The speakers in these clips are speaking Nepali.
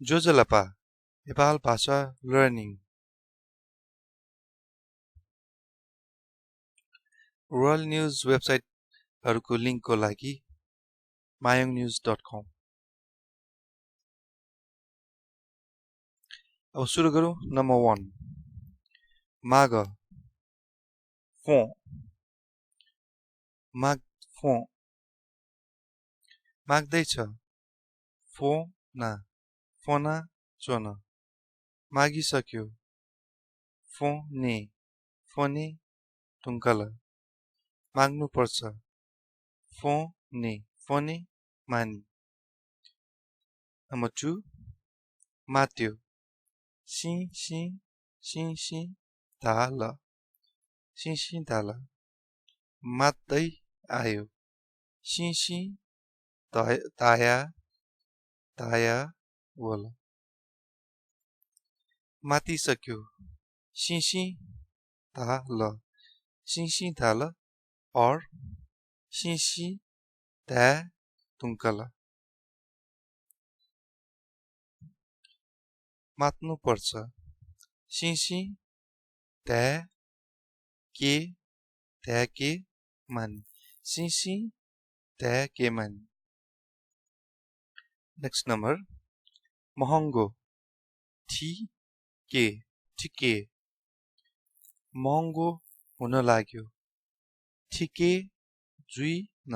जोजलपा नेपाल भाषा लर्निङ वर्ल्ड न्यूज वेबसाइटहरूको लिङ्कको लागि mayongnews.com अब सुरु गरौँ नम्बर 1 माग फो माग फो माग्दैछ फोना फोना चोन मागिसक्यो फोने फोने टुङ्कल माग्नुपर्छ फोने फोने मानी नम्बर 2 मात्यो सी सी सी सी दाल सी सी दाल मात्दै आयो सी सी ताया ताया बोल मातिसक्यो सी सी दाल और सी सी दा टुङ्कल मात्नु पर्छ सिसी त्या के मानी सिसी त्या के मानी नेक्स्ट नम्बर महँगो ठिके महँगो हुन लाग्यो ठिके जुइन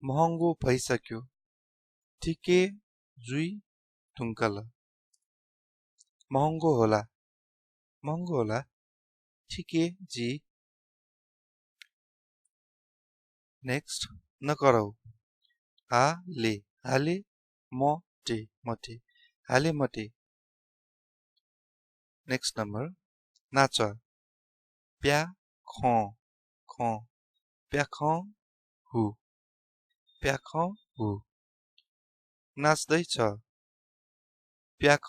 महँगो भइसक्यो ठिके जुई टुङ्कल महँगो होला ठिके जी नेक्स्ट नकराउ हाले मटे हाले मटे नेक्स्ट नम्बर नाच प्या हु नाच्दैछ प्याख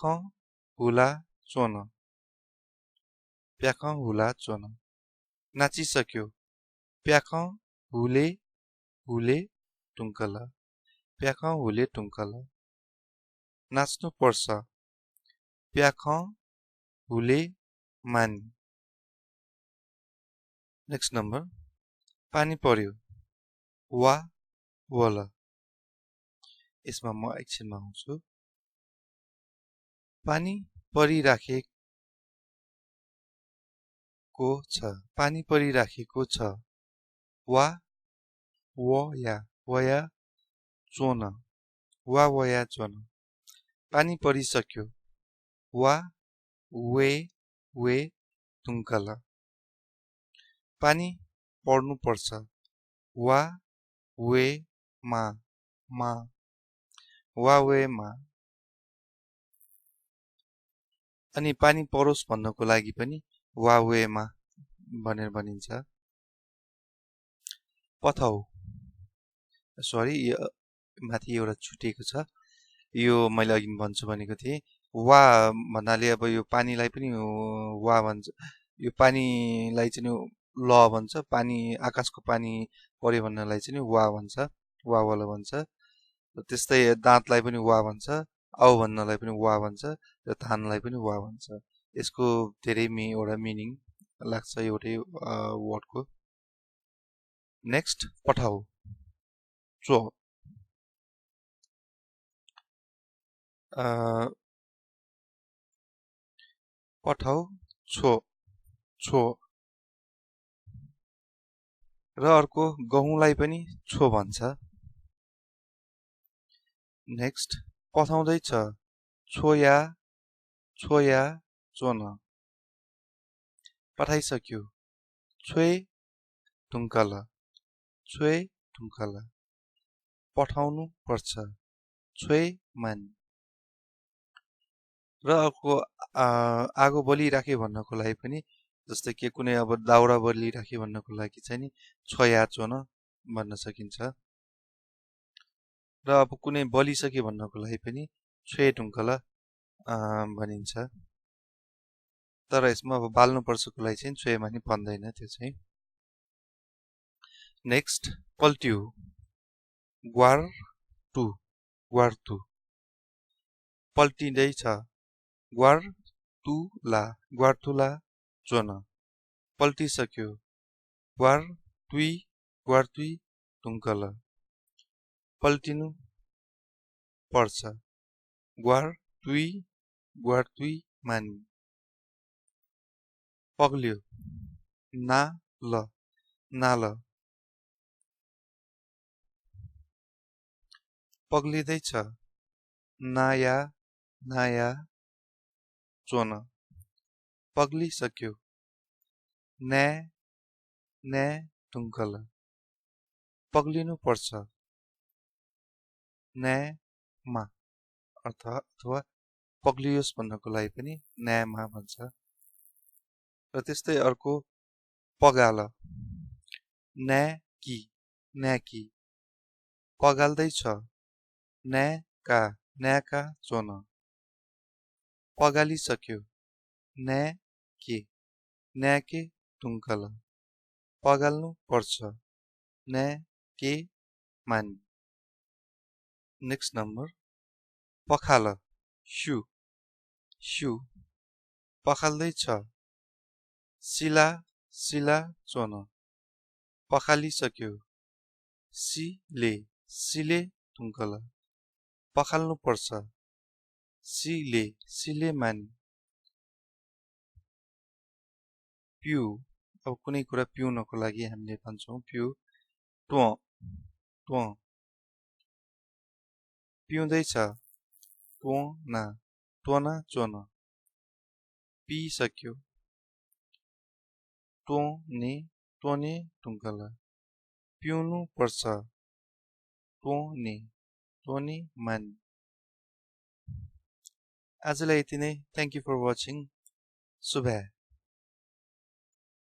हुला चोन नाचिसक्यो प्याख हुले टुङ्कल नाच्नु पर्छ प्याख हुले मानी नेक्स्ट नम्बर पानी पर्यो वा वल यसमा म एकछिनमा आउँछु पानी परिराखेको छ वा वया चोन पानी परिसक्यो वा वे टुङ्कल पानी पर्नु पर्छ वा वे मा अनि पानी परोस् भन्नको लागि पनि वा वे मा भनेर भनिन्छ पठाउ सरी माथि एउटा छुटेको छ यो मैले अघि भन्छु भनेको थिएँ वा भन्नाले अब यो पानीलाई पनि वा भन्छ यो पानीलाई चाहिँ ल भन्छ पानी आकाशको पानी पर्यो भन्नलाई चाहिँ वा भन्छ वाला भन्छ त्यस्तै दाँतलाई पनि वा भन्छ आउ भन्नलाई पनि वा भन्छ र धानलाई पनि वा भन्छ यसको धेरै एउटा मिनिङ लाग्छ एउटै वर्डको नेक्स्ट पठाउ चो पठाउ छो र अर्को गहुँलाई पनि छो भन्छ नेक्स्ट पठाउँदैछ छोया चोन पठाइसक्यो छोए टुङ्कल पठाउनु पर्छ छोए मानी र अर्को आगो बलिराखे भन्नको लागि पनि जस्तै कि कुनै अब दाउरा बलिराखे भन्नको लागि चाहिँ नि छोया चोन भन्न सकिन्छ र अब कुनै बलिसके भन्नको लागि पनि छुए टुङ्कल भनिन्छ तर यसमा अब बाल्नु पर्छको लागि चाहिँ छुए मानी भन्दैन त्यो चाहिँ नेक्स्ट पल्ट्यु ग्वारतु पल्टिँदैछ ग्वार तुला ग्वारतुला चोन पल्टिसक्यो ग्वारतुई तुङ्कल पल्टिनु पर्छ ग्वारतुई मानि पग्ल्यो नाल पग्लिँदैछ नाया चोन पग्लिसक्यो न्या टुङ्कल पग्लिनु पर्छ न्यामा अथवा पग्लियोस् भन्नको लागि पनि न्यामा भन्छ र त्यस्तै अर्को पगाल न्याकी पगाल्दैछ न्याका चोन पगालिसक्यो न्याके टुङ्कल पगाल्नु पर्छ न्याके मानि नेक्स्ट नम्बर पखाल स्यु पखाल्दैछ सिला चोन पखालिसक्यो सिले टुङ्कल पखाल्नु पर्छ सिले मानि पिउ अब कुनै कुरा पिउनको लागि हामीले भन्छौँ पिउ ट्व पिउँदैछ ट्वना चोन पिइसक्यो ट्वने टुङ्कल पिउनु पर्छ ट्वने मानि आजलाई यति नै थ्याङ्क यू फर वाचिङ शुभ